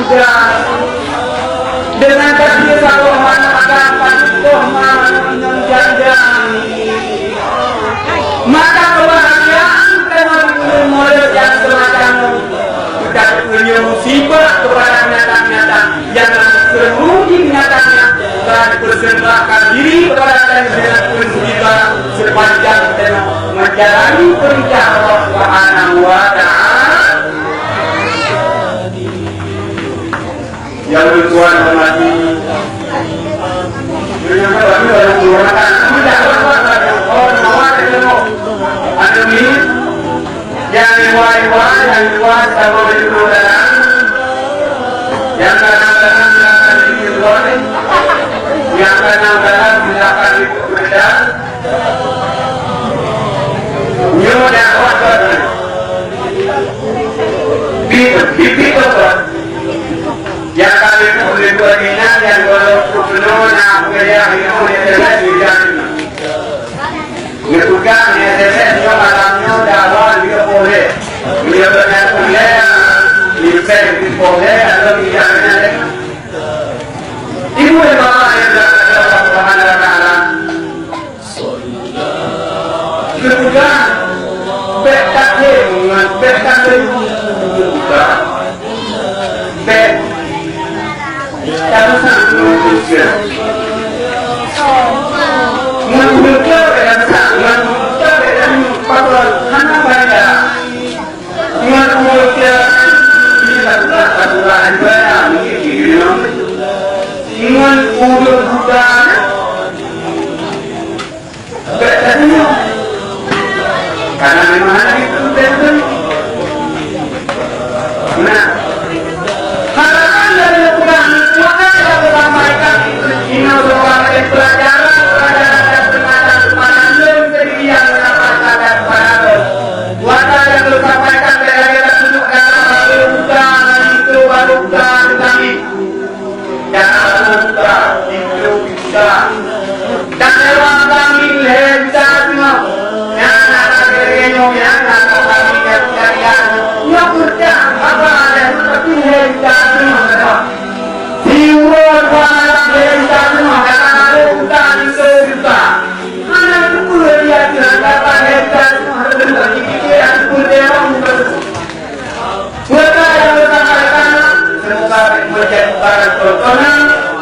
juga dengan kasih Tuhan akan Tuhan menjanjani maka kebahagiaan dengan model yang semacam kita punya musibah kepada binatang-binatang yang serugi binatangnya dan bersembahkan diri kepada dengan musibah sepanjang dan menjalani perintah Allah Subhanahu wa Ta'ala. Yang bertuan hormati dengan kami dalam menggunakan tidak berbuat orang awal ilmu ademi yang riwayat yang riwayat sama berjualan yang kadang-kadang silakan dikirwani yang kadang-kadang silakan dikirwani nyo dakwah berani bibit yang kami boleh berminat yang boleh penuh gaya hidup yang terbaik di dunia. Mereka yang terbaik malamnya dakwah juga boleh. Dia benar boleh, lipat boleh atau tidak boleh. Ibu dan bapa yang berdoa kepada Allah. Mereka bertakbir, bertakbir juga. Kalau sangat mudah, mudah dalam sangat mudah dalam pasal hana baca, mudah bila aturan baca mungkin, mudah bukan, betulnya, karena memang itu betul. Nah. Ino sebagai pelajaran dan pemahaman yang mendapatkan pada wata yang disampaikan dari tunjuk dalam bukan itu bukan kami dan bukan itu bukan dan lewat kami bisa semua yang ada kerjanya yang ada kami kerjanya yang kerja apa ada seperti bisa semua diurut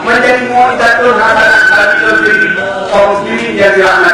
menjadi mu'itatul hasanah bagi diri kaum muslimin yang dirahmati